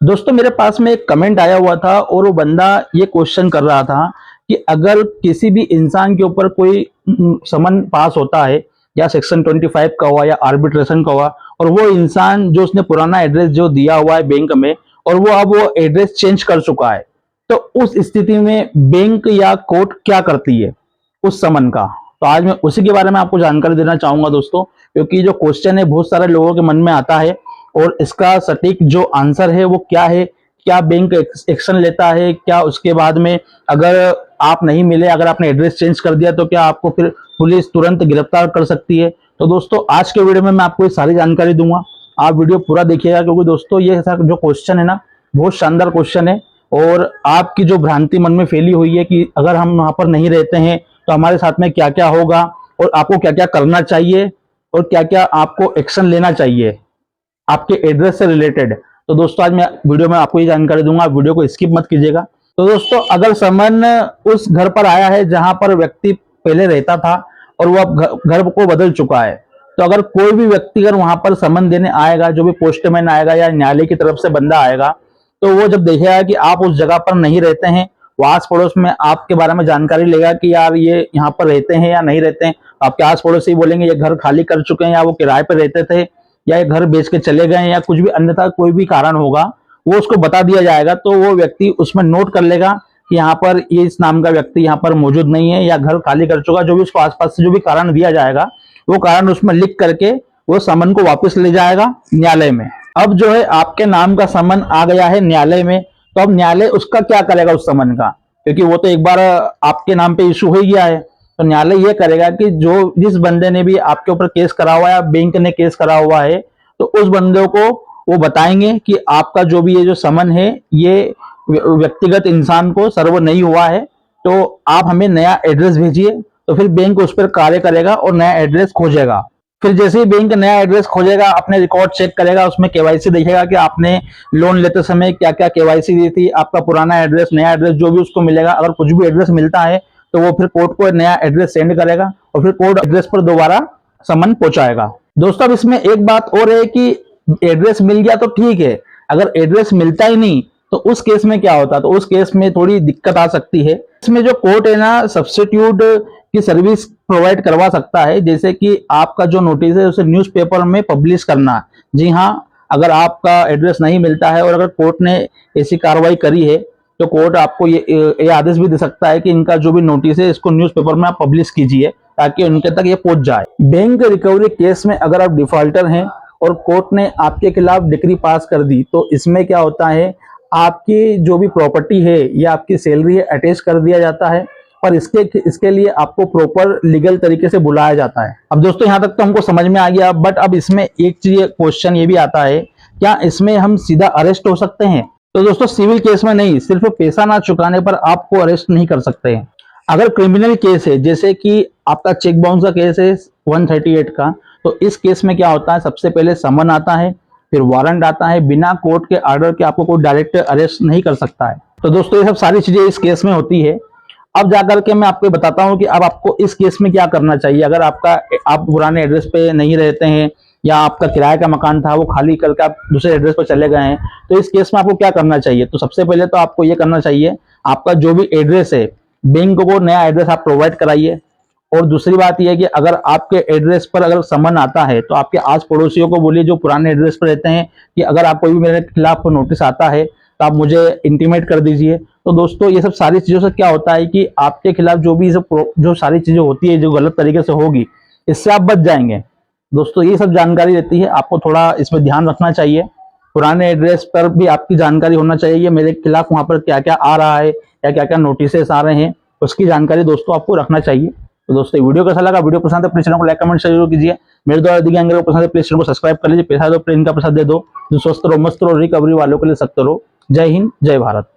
दोस्तों मेरे पास में एक कमेंट आया हुआ था और वो बंदा ये क्वेश्चन कर रहा था कि अगर किसी भी इंसान के ऊपर कोई समन पास होता है या सेक्शन 25 का हुआ या आर्बिट्रेशन का हुआ और वो इंसान जो उसने पुराना एड्रेस जो दिया हुआ है बैंक में और वो अब वो एड्रेस चेंज कर चुका है, तो उस स्थिति में बैंक या कोर्ट क्या करती है उस समन का। तो आज मैं उसी के बारे में आपको जानकारी देना चाहूंगा दोस्तों, क्योंकि जो क्वेश्चन है बहुत सारे लोगों के मन में आता है और इसका सटीक जो आंसर है वो क्या है, क्या बैंक एक्शन लेता है, क्या उसके बाद में अगर आप नहीं मिले, अगर आपने एड्रेस चेंज कर दिया तो क्या आपको फिर पुलिस तुरंत गिरफ्तार कर सकती है। तो दोस्तों आज के वीडियो में मैं आपको ये सारी जानकारी दूंगा, आप वीडियो पूरा देखिएगा, क्योंकि दोस्तों ये जो क्वेश्चन है ना बहुत शानदार क्वेश्चन है और आपकी जो भ्रांति मन में फैली हुई है कि अगर हम वहां पर नहीं रहते हैं तो हमारे साथ में क्या क्या होगा और आपको क्या क्या करना चाहिए और क्या क्या आपको एक्शन लेना चाहिए आपके एड्रेस से रिलेटेड। तो दोस्तों आज मैं वीडियो में आपको ये जानकारी दूंगा, आप वीडियो को स्किप मत कीजिएगा। तो दोस्तों अगर समन उस घर पर आया है जहां पर व्यक्ति पहले रहता था और वो अब घर को बदल चुका है, तो अगर कोई भी व्यक्ति अगर वहां पर समन देने आएगा, जो भी पोस्टमैन आएगा या न्यायालय की तरफ से बंदा आएगा, तो वो जब देखेगा कि आप उस जगह पर नहीं रहते हैं, वो आस पड़ोस में आपके बारे में जानकारी लेगा कि यार ये यहाँ पर रहते हैं या नहीं रहते हैं। आपके आस पड़ोसी बोलेंगे ये घर खाली कर चुके हैं या वो किराए पर रहते थे या ये घर बेच के चले गए या कुछ भी अन्यथा कोई भी कारण होगा, वो उसको बता दिया जाएगा। तो वो व्यक्ति उसमें नोट कर लेगा कि यहाँ पर ये इस नाम का व्यक्ति यहाँ पर मौजूद नहीं है या घर खाली कर चुका, जो भी उसको आसपास से जो भी कारण दिया जाएगा वो कारण उसमें लिख करके वो समन को वापस ले जाएगा न्यायालय में। अब जो है आपके नाम का समन आ गया है न्यायालय में, तो अब न्यायालय उसका क्या करेगा उस समन का, क्योंकि वो तो एक बार आपके नाम पे इशू हो गया है। तो न्यायालय ये करेगा कि जो जिस बंदे ने भी आपके ऊपर केस करा हुआ है या बैंक ने केस करा हुआ है, तो उस बंदे को वो बताएंगे कि आपका जो भी ये जो समन है ये व्यक्तिगत इंसान को सर्व नहीं हुआ है, तो आप हमें नया एड्रेस भेजिए। तो फिर बैंक उस पर कार्य करेगा और नया एड्रेस खोजेगा। फिर जैसे ही बैंक नया एड्रेस खोजेगा, अपने रिकॉर्ड चेक करेगा, उसमें केवाईसी देखेगा कि आपने लोन लेते समय क्या क्या केवाईसी दी थी, आपका पुराना एड्रेस नया एड्रेस जो भी उसको मिलेगा, अगर कुछ भी एड्रेस मिलता है तो वो फिर कोर्ट को नया एड्रेस सेंड करेगा और फिर कोर्ट एड्रेस पर दोबारा समन पहुंचाएगा। दोस्तों अब इसमें एक बात और है कि एड्रेस मिल गया तो ठीक है, अगर एड्रेस मिलता ही नहीं तो उस केस में क्या होता है, तो उस केस में थोड़ी दिक्कत आ सकती है। इसमें जो कोर्ट है ना सब्स्टिट्यूट की सर्विस प्रोवाइड करवा सकता है, जैसे कि आपका जो नोटिस है उसे न्यूज़पेपर में पब्लिश करना। जी हाँ, अगर आपका एड्रेस नहीं मिलता है और अगर कोर्ट ने ऐसी कार्रवाई करी है तो कोर्ट आपको ये आदेश भी दे सकता है कि इनका जो भी नोटिस है इसको न्यूज़पेपर में आप पब्लिश कीजिए ताकि उनके तक ये पहुंच जाए। बैंक रिकवरी केस में अगर आप डिफॉल्टर हैं और कोर्ट ने आपके खिलाफ डिक्री पास कर दी, तो इसमें क्या होता है, आपकी जो भी प्रॉपर्टी है या आपकी सैलरी है अटैच कर दिया जाता है, पर इसके लिए आपको प्रॉपर लीगल तरीके से बुलाया जाता है। अब दोस्तों यहाँ तक तो हमको समझ में आ गया, बट अब इसमें एक चीज क्वेश्चन ये भी आता है, क्या इसमें हम सीधा अरेस्ट हो सकते हैं? तो दोस्तों सिविल केस में नहीं, सिर्फ पैसा ना चुकाने पर आपको अरेस्ट नहीं कर सकते हैं। अगर क्रिमिनल केस है, जैसे कि आपका चेक बाउंस का केस है 138 का, तो इस केस में क्या होता है, सबसे पहले समन आता है, फिर वारंट आता है, बिना कोर्ट के ऑर्डर के आपको कोई डायरेक्ट अरेस्ट नहीं कर सकता है। तो दोस्तों ये सब सारी चीजें इस केस में होती है। अब जाकर के मैं आपको बताता हूं कि अब आपको इस केस में क्या करना चाहिए। अगर आप पुराने एड्रेस पे नहीं रहते हैं या आपका किराए का मकान था वो खाली करके आप दूसरे एड्रेस पर चले गए हैं, तो इस केस में आपको क्या करना चाहिए। तो सबसे पहले तो आपको ये करना चाहिए, आपका जो भी एड्रेस है बैंक को नया एड्रेस आप प्रोवाइड कराइए। और दूसरी बात यह है कि अगर आपके एड्रेस पर अगर समन आता है तो आपके आस पड़ोसियों को बोलिए जो पुराने एड्रेस पर रहते हैं कि अगर आप कोई भी मेरे खिलाफ नोटिस आता है तो आप मुझे इंटीमेट कर दीजिए। तो दोस्तों ये सब सारी चीजों से क्या होता है कि आपके खिलाफ जो सारी चीजें होती है जो गलत तरीके से होगी, इससे आप बच जाएंगे। दोस्तों ये सब जानकारी रहती है, आपको थोड़ा इसमें ध्यान रखना चाहिए। पुराने एड्रेस पर भी आपकी जानकारी होना चाहिए, मेरे खिलाफ वहां पर क्या क्या आ रहा है या क्या क्या नोटिस आ रहे हैं, उसकी जानकारी दोस्तों आपको रखना चाहिए। तो दोस्तों वीडियो कैसा लगा, वीडियो पसंद है अपने चैनल को लाइक कमेंट जरूर कीजिए। मेरे द्वारा दी गई जानकारी पसंद है प्लीज चैनल को सब्सक्राइब कर लीजिए। पैसा दो प्लेन का प्रसाद दे दो, जो स्वस्थ रहो मस्त रहो, रिकवरी वालों के लिए सख्त रहो। जय हिंद जय भारत।